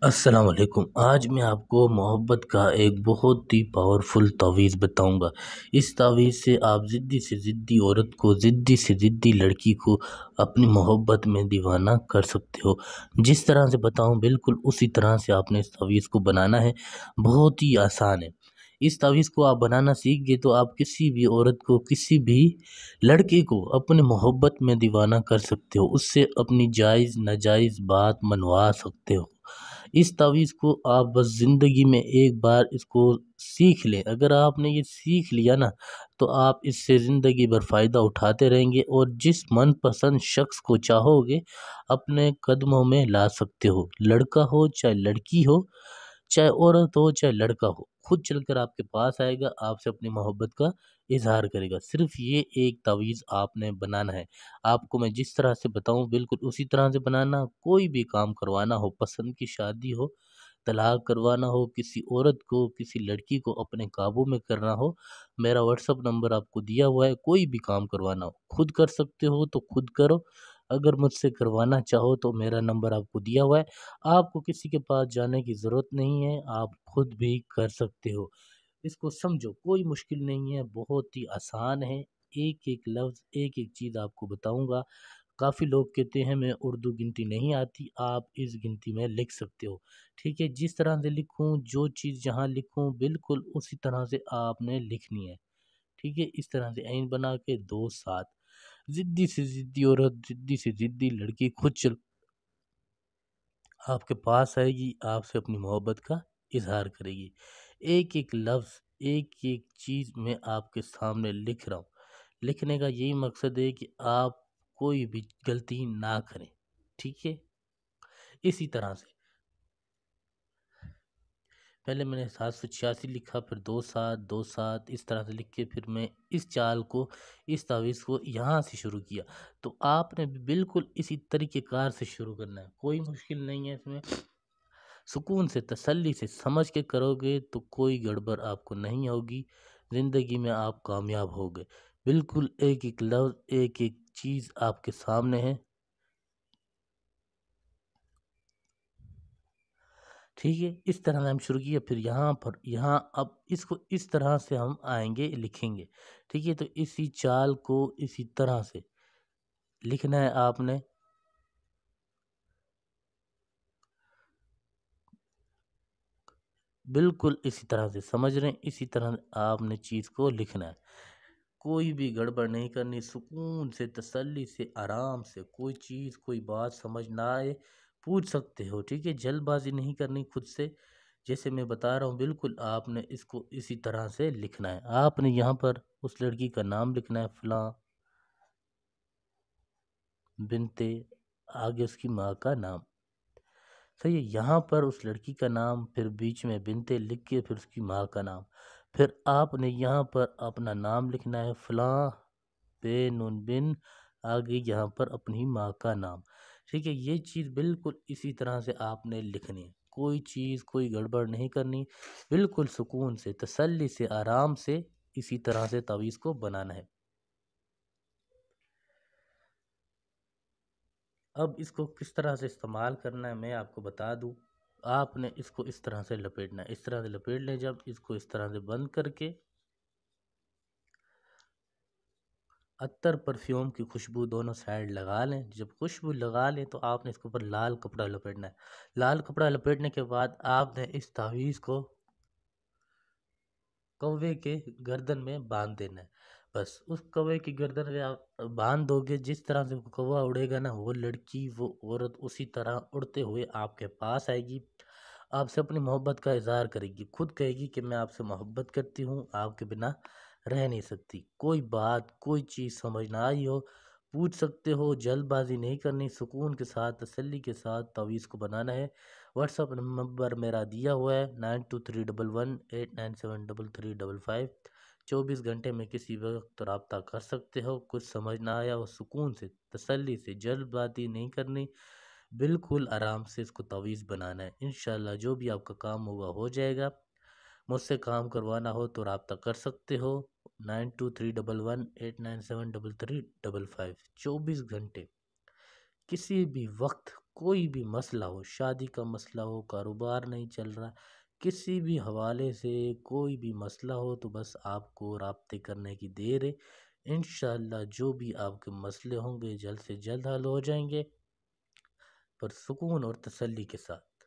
السلام علیکم۔ آج میں آپ کو محبت کا ایک بہت ہی پاورفل تعویذ بتاؤں گا۔ اس تعویذ سے آپ ضدی سے ضدی عورت کو، ضدی سے ضدی لڑکی کو اپنی محبت میں دیوانہ کر سکتے ہو۔ جس طرح سے بتاؤں بالکل اسی طرح سے آپ نے اس تعویذ کو بنانا ہے۔ بہت ہی آسان ہے۔ اس تعویذ کو آپ بنانا سیکھ گئے تو آپ کسی بھی عورت کو، کسی بھی لڑکے کو اپنے محبت میں دیوانہ کر سکتے ہو۔ اس سے اپنی جائز ناجائز بات منوا سکتے ہو۔ اس تعویذ کو آپ بس زندگی میں ایک بار اس کو سیکھ لیں۔ اگر آپ نے یہ سیکھ لیا نا تو آپ اس سے زندگی بھر فائدہ اٹھاتے رہیں گے، اور جس من پسند شخص کو چاہو گے اپنے قدموں میں لا سکتے ہو۔ لڑکا ہو چاہے لڑکی ہو، چاہے عورت ہو چاہے لڑکا ہو، خود چل کر آپ کے پاس آئے گا، آپ سے اپنی محبت کا اظہار کرے گا۔ صرف یہ ایک تعویذ آپ نے بنانا ہے۔ آپ کو میں جس طرح سے بتاؤں بالکل اسی طرح سے بنانا۔ کوئی بھی کام کروانا ہو، پسند کی شادی ہو، طلاق کروانا ہو، کسی عورت کو، کسی لڑکی کو اپنے قابو میں کرنا ہو، میرا واٹس اپ نمبر آپ کو دیا ہوا ہے۔ کوئی بھی کام کروانا ہو، خود کر سکتے ہو تو خود کرو، اگر مجھ سے کروانا چاہو تو میرا نمبر آپ کو دیا ہوا ہے۔ آپ کو کسی کے پاس جانے کی ضرورت نہیں ہے، آپ خود بھی کر سکتے ہو۔ اس کو سمجھو، کوئی مشکل نہیں ہے، بہت ہی آسان ہے۔ ایک ایک لفظ، ایک ایک چیز آپ کو بتاؤں گا۔ کافی لوگ کہتے ہیں میں اردو گنتی نہیں آتی، آپ اس گنتی میں لکھ سکتے ہو۔ ٹھیک ہے، جس طرح سے لکھوں، جو چیز جہاں لکھوں بالکل اسی طرح سے آپ نے لکھنی ہے۔ ٹھیک ہے، اس طرح سے عین بنا کے 2 7 ضدی سے ضدی عورت، ضدی سے ضدی لڑکی خود چل آپ کے پاس آئے گی، آپ سے اپنی محبت کا اظہار کرے گی۔ ایک ایک لفظ، ایک ایک چیز میں آپ کے سامنے لکھ رہا ہوں۔ لکھنے کا یہی مقصد ہے کہ آپ کوئی بھی غلطی نہ کریں۔ ٹھیک ہے، اسی طرح سے پہلے میں نے 786 لکھا، پھر 2 7 اس طرح سے لکھ کے پھر میں اس چال کو، اس تعویذ کو یہاں سے شروع کیا۔ تو آپ نے بھی بالکل اسی طریقہ کار سے شروع کرنا ہے، کوئی مشکل نہیں ہے اس میں۔ سکون سے، تسلی سے سمجھ کے کرو گے تو کوئی گڑبڑ آپ کو نہیں ہوگی، زندگی میں آپ کامیاب ہوگے۔ بالکل ایک ایک لفظ، ایک ایک چیز آپ کے سامنے ہے۔ ٹھیک ہے، اس طرح سے ہم شروع کیے، پھر یہاں اب اس کو اس طرح سے ہم آئیں گے، لکھیں گے۔ ٹھیک ہے، تو اسی چال کو اسی طرح سے لکھنا ہے آپ نے۔ بالکل اسی طرح سے سمجھ رہے ہیں، اسی طرح آپ نے چیز کو لکھنا ہے۔ کوئی بھی گڑبڑ نہیں کرنی، سکون سے، تسلی سے، آرام سے، کوئی چیز، کوئی بات سمجھ نہ آئے پوچھ سکتے ہو۔ ٹھیک ہے، جلد بازی نہیں کرنی خود سے، جیسے میں بتا رہا ہوں بالکل آپ نے اس کو اسی طرح سے لکھنا ہے۔ آپ نے یہاں پر اس لڑکی کا نام لکھنا ہے، فلاں بنتے، آگے اس کی ماں کا نام۔ صحیح ہے، یہاں پر اس لڑکی کا نام، پھر بیچ میں بنتے لکھ کے پھر اس کی ماں کا نام۔ پھر آپ نے یہاں پر اپنا نام لکھنا ہے، فلاں بے نون بن، آگے یہاں پر اپنی ماں کا نام۔ ٹھیک ہے، یہ چیز بالکل اسی طرح سے آپ نے لکھنی ہے، کوئی چیز، کوئی گڑبڑ نہیں کرنی، بالکل سکون سے، تسلی سے، آرام سے اسی طرح سے تعویذ کو بنانا ہے۔ اب اس کو کس طرح سے استعمال کرنا ہے میں آپ کو بتا دوں۔ آپ نے اس کو اس طرح سے لپیٹنا ہے، اس طرح سے لپیٹ لیں، جب اس کو اس طرح سے بند کر کے عطر پرفیوم کی خوشبو دونوں سائڈ لگا لیں۔ جب خوشبو لگا لیں تو آپ نے اس کے اوپر لال کپڑا لپیٹنا ہے۔ لال کپڑا لپیٹنے کے بعد آپ نے اس تعویذ کو کوے کے گردن میں باندھ دینا ہے۔ بس اس کوے کی گردن میں آپ باندھ دو گے، جس طرح سے کوا اڑے گا نا، وہ لڑکی، وہ عورت اسی طرح اڑتے ہوئے آپ کے پاس آئے گی، آپ سے اپنی محبت کا اظہار کرے گی، خود کہے گی کہ میں آپ سے محبت کرتی ہوں، آپ کے بنا رہ نہیں سکتی۔ کوئی بات، کوئی چیز سمجھ نہ آئی ہو پوچھ سکتے ہو، جلد بازی نہیں کرنی، سکون کے ساتھ، تسلی کے ساتھ تعویذ کو بنانا ہے۔ واٹس اپ نمبر میرا دیا ہوا ہے 923118973355۔ 24 گھنٹے میں کسی وقت رابطہ کر سکتے ہو۔ کچھ سمجھ نہ آیا ہو، سکون سے، تسلی سے، جلد بازی نہیں کرنی، بالکل آرام سے اس کو تعویذ بنانا ہے۔ انشاءاللہ جو بھی آپ کا کام ہوگا ہو جائے گا۔ مجھ سے کام کروانا ہو تو رابطہ کر سکتے ہو 923118973355۔ 24 گھنٹے کسی بھی وقت کوئی بھی مسئلہ ہو، شادی کا مسئلہ ہو، کاروبار نہیں چل رہا، کسی بھی حوالے سے کوئی بھی مسئلہ ہو تو بس آپ کو رابطے کرنے کی دیر ہے۔ انشاءاللہ جو بھی آپ کے مسئلے ہوں گے جلد سے جلد حل ہو جائیں گے، پر سکون اور تسلی کے ساتھ۔